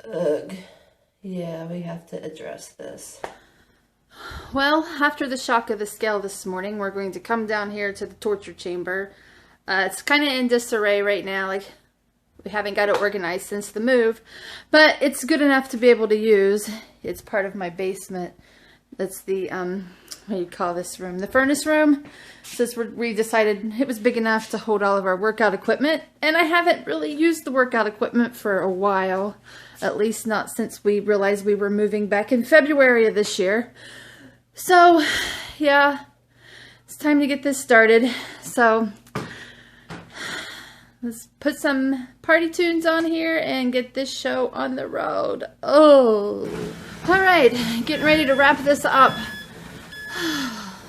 Ugh. Yeah, we have to address this. Well, after the shock of the scale this morning, we're going to come down here to the torture chamber. It's kind of in disarray right now, like we haven't got it organized since the move, but it's good enough to be able to use. It's part of my basement. That's the, what do you call this room? The furnace room. Since we decided it was big enough to hold all of our workout equipment, and I haven't really used the workout equipment for a while, at least not since we realized we were moving back in February of this year. So, yeah, it's time to get this started. So, let's put some party tunes on here and get this show on the road. Oh, all right, getting ready to wrap this up.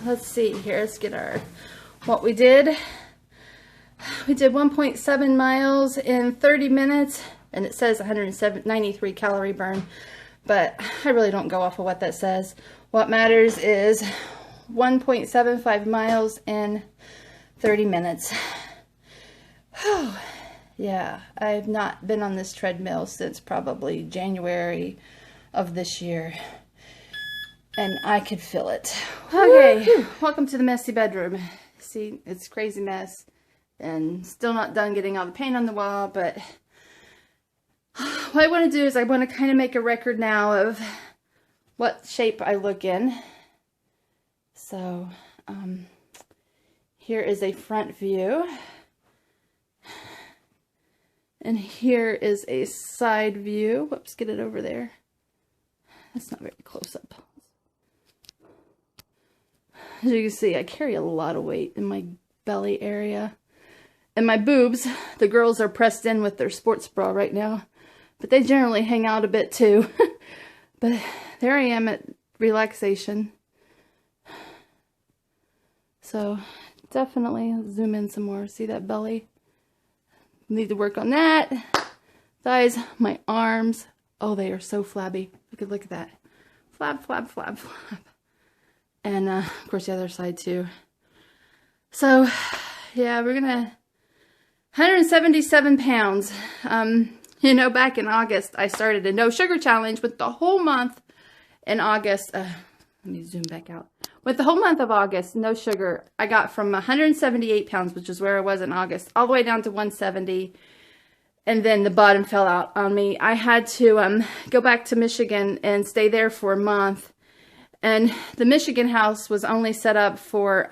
Let's see here. Let's get what we did. We did 1.7 miles in 30 minutes, and it says 193 calorie burn, but I really don't go off of what that says. What matters is 1.75 miles in 30 minutes. Yeah, I've not been on this treadmill since probably January of this year, and I could feel it. Okay, welcome to the messy bedroom. See, it's a crazy mess, and still not done getting all the paint on the wall, but what I want to do is I want to kind of make a record now of what shape I look in. So, here is a front view. And here is a side view. Whoops, get it over there. That's not very close up. As you can see, I carry a lot of weight in my belly area. And my boobs, the girls are pressed in with their sports bra right now. But they generally hang out a bit too. But there I am at relaxation. So definitely zoom in some more. See that belly? Need to work on that. Thighs, my arms. Oh, they are so flabby. Look at that. Flab, flab, flab, flab. And of course the other side too. So yeah, we're gonna 177 pounds. You know, back in August, I started a no sugar challenge with the whole month in August. Let me zoom back out. With the whole month of August, no sugar, I got from 178 pounds, which is where I was in August, all the way down to 170. And then the bottom fell out on me. I had to go back to Michigan and stay there for a month. And the Michigan house was only set up for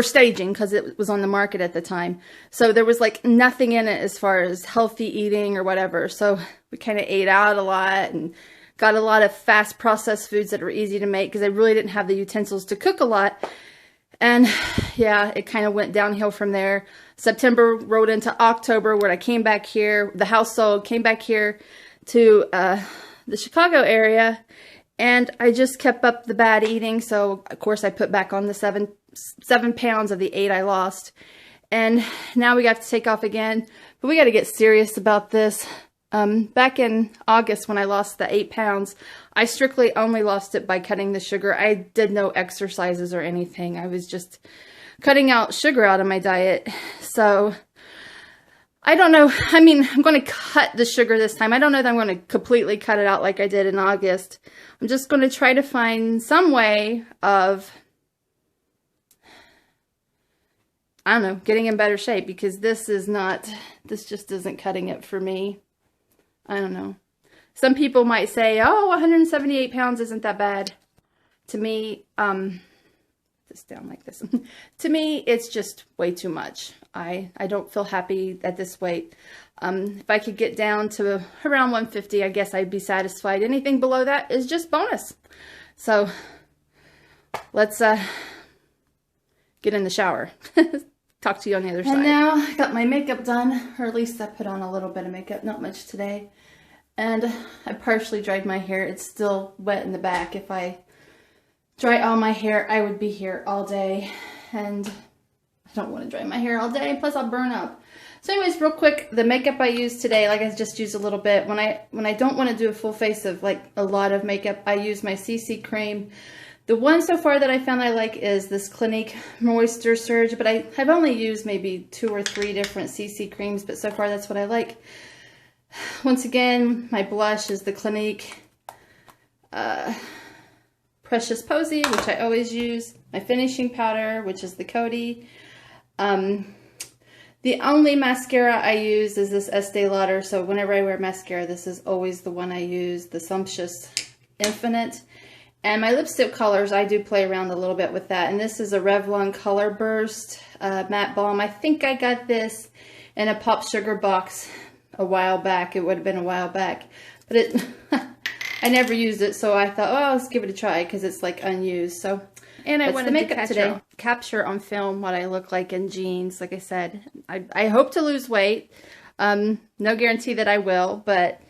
staging because it was on the market at the time. So there was like nothing in it as far as healthy eating or whatever. So we kind of ate out a lot and got a lot of fast processed foods that were easy to make because I really didn't have the utensils to cook a lot. And yeah, it kind of went downhill from there. September rolled into October where I came back here. The house sold, came back here to the Chicago area. And I just kept up the bad eating. So of course I put back on the 7 pounds of the 8 I lost. And now we got to take off again. But we got to get serious about this. Back in August when I lost the 8 pounds, I strictly only lost it by cutting the sugar. I did no exercises or anything. I was just cutting out sugar out of my diet. So I don't know. I mean, I'm going to cut the sugar this time. I don't know that I'm going to completely cut it out like I did in August. I'm just going to try to find some way of, I don't know, getting in better shape because this just isn't cutting it for me. I don't know. Some people might say, oh, 178 pounds isn't that bad. To me, this down like this. To me, it's just way too much. I don't feel happy at this weight. If I could get down to around 150, I guess I'd be satisfied. Anything below that is just bonus. So let's get in the shower. Talk to you on the other side. And now I got my makeup done, or at least I put on a little bit of makeup, not much today. And I partially dried my hair. It's still wet in the back. If I dry all my hair, I would be here all day. And I don't want to dry my hair all day, plus I'll burn up. So anyways, real quick, the makeup I used today, like I just used a little bit. When I don't want to do a full face of like a lot of makeup, I use my CC cream. The one so far that I found I like is this Clinique Moisture Surge, but I've only used maybe 2 or 3 different CC creams, but so far that's what I like. Once again, my blush is the Clinique Precious Posy, which I always use. My finishing powder, which is the Coty. The only mascara I use is this Estee Lauder, so whenever I wear mascara, this is always the one I use, the Sumptuous Infinite. And my lipstick colors, I do play around a little bit with that. And this is a Revlon Colorburst matte balm. I think I got this in a Pop Sugar box a while back. It would have been a while back. But it I never used it, so I thought, oh, let's give it a try because it's like unused. So, and I wanted to capture on film what I look like in jeans. Like I said, I hope to lose weight. No guarantee that I will, but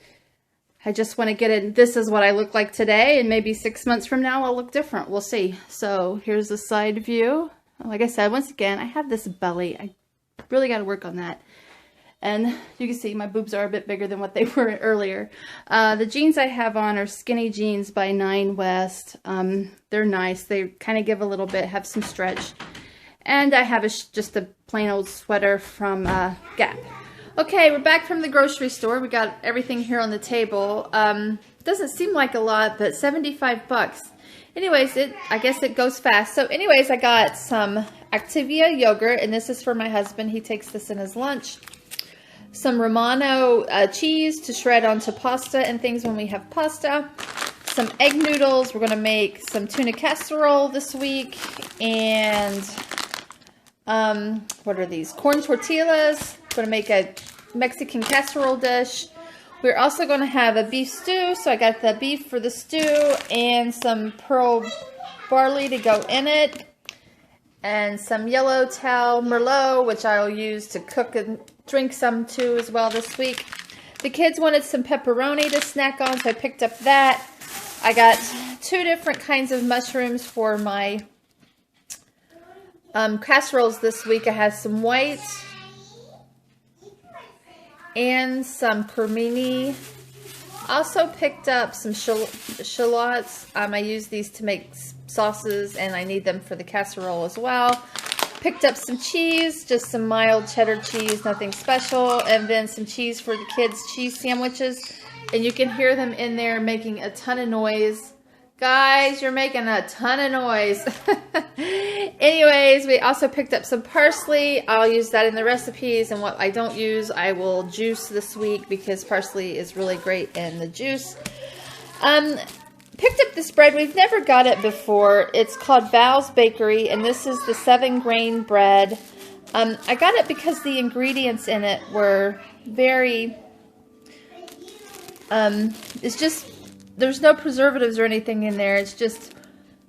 I just want to get in. This is what I look like today, and maybe 6 months from now I'll look different. We'll see. So here's the side view. Like I said, once again, I have this belly. I really got to work on that. And you can see my boobs are a bit bigger than what they were earlier. The jeans I have on are skinny jeans by 9 West. They're nice. They kind of give a little bit, have some stretch. And I have just a plain old sweater from Gap. Okay, we're back from the grocery store. We got everything here on the table. Doesn't seem like a lot, but 75 bucks. Anyways, I guess it goes fast. So anyways, I got some Activia yogurt, and this is for my husband. He takes this in his lunch. Some Romano cheese to shred onto pasta and things when we have pasta. Some egg noodles. We're going to make some tuna casserole this week. And what are these? Corn tortillas. We're going to make a Mexican casserole dish. We're also going to have a beef stew. So I got the beef for the stew and some pearl barley to go in it. And some Yellowtail Merlot, which I'll use to cook and drink some too as well this week. The kids wanted some pepperoni to snack on, so I picked up that. I got 2 different kinds of mushrooms for my casseroles this week. I have some white and some cremini. Also picked up some shallots. I use these to make sauces, and I need them for the casserole as well. Picked up some cheese, just some mild cheddar cheese, nothing special, and then some cheese for the kids' cheese sandwiches. And you can hear them in there making a ton of noise. Guys, you're making a ton of noise. Anyways, we also picked up some parsley. I'll use that in the recipes, and what I don't use, I will juice this week because parsley is really great in the juice. Picked up this bread. We've never got it before. It's called Val's Bakery, and this is the 7-grain bread. I got it because the ingredients in it were very, it's just, there's no preservatives or anything in there. It's just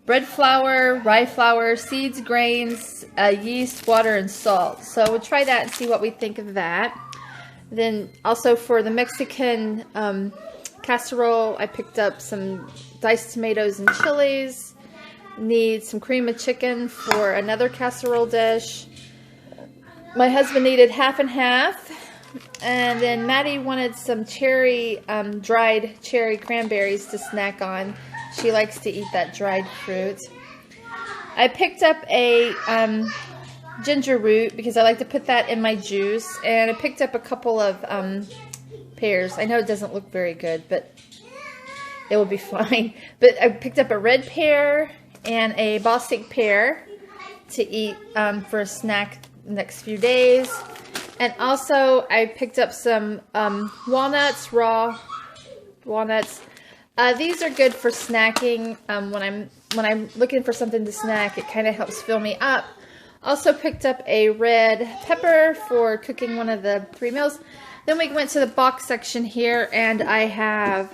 bread flour, rye flour, seeds, grains, yeast, water, and salt. So we'll try that and see what we think of that. Then also for the Mexican casserole, I picked up some diced tomatoes and chilies. Need some cream of chicken for another casserole dish. My husband needed half and half. And then Maddie wanted some dried cherry cranberries to snack on. She likes to eat that dried fruit. I picked up a ginger root because I like to put that in my juice. And I picked up a couple of pears. I know it doesn't look very good, but it will be fine. But I picked up a red pear and a Bostic pear to eat for a snack the next few days. And also I picked up some walnuts, raw walnuts. These are good for snacking. When I'm looking for something to snack, it kind of helps fill me up. Also picked up a red pepper for cooking one of the 3 meals. Then we went to the box section here, and I have,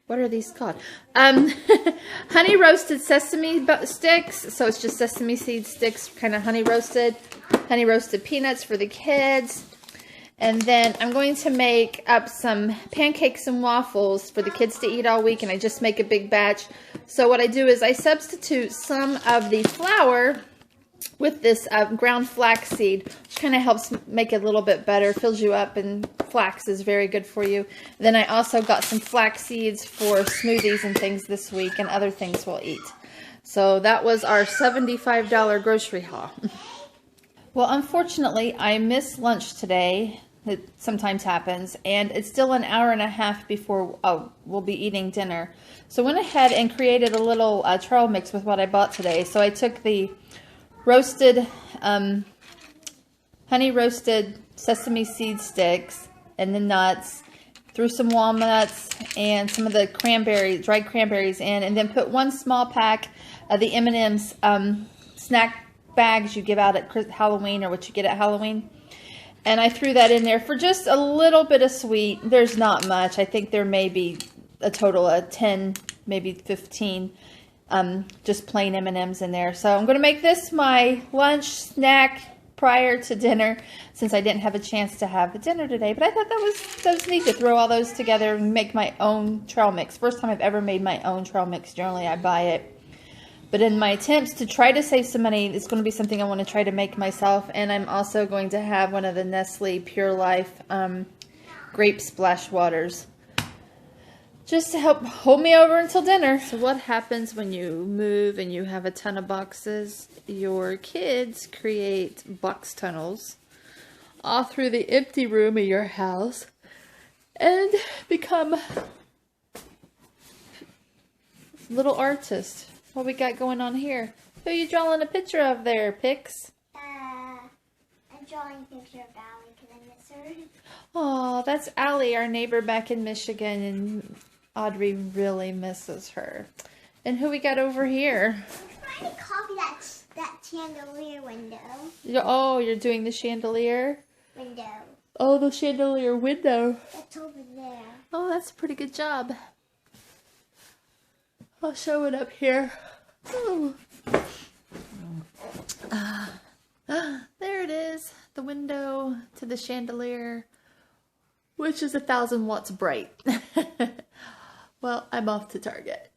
what are these called? Honey roasted sesame sticks. So it's just sesame seed sticks, kind of honey roasted peanuts for the kids. And then I'm going to make up some pancakes and waffles for the kids to eat all week, and I just make a big batch. So what I do is I substitute some of the flour with this ground flaxseed, which kind of helps make it a little bit better, fills you up, and flax is very good for you. Then I also got some flax seeds for smoothies and things this week, and other things we'll eat. So that was our $75 grocery haul. Well, unfortunately, I missed lunch today. It sometimes happens. And it's still an hour and a half before we'll be eating dinner. So I went ahead and created a little trail mix with what I bought today. So I took the roasted, honey roasted sesame seed sticks and the nuts, threw some walnuts and some of the cranberries, dried cranberries in, and then put one small pack of the M&M's snack bags you give out at Halloween, or what you get at Halloween. And I threw that in there for just a little bit of sweet. There's not much. I think there may be a total of 10, maybe 15 just plain M&Ms in there. So I'm going to make this my lunch snack prior to dinner, since I didn't have a chance to have a dinner today. But I thought that was neat to throw all those together and make my own trail mix. First time I've ever made my own trail mix. Generally I buy it. But in my attempts to try to save some money, it's going to be something I want to try to make myself. And I'm also going to have one of the Nestle Pure Life grape splash waters, just to help hold me over until dinner. So what happens when you move and you have a ton of boxes? Your kids create box tunnels all through the empty room of your house and become little artists. What we got going on here? Who are you drawing a picture of there, Pix? I'm drawing a picture of Allie because I miss her. Oh, that's Allie, our neighbor back in Michigan, and Audrey really misses her. And who we got over here? I'm trying to copy that chandelier window. Oh, you're doing the chandelier? Window. Oh, the chandelier window. That's over there. Oh, that's a pretty good job. I'll show it up here. Oh. There it is. The window to the chandelier, which is 1,000 watts bright. Well, I'm off to Target.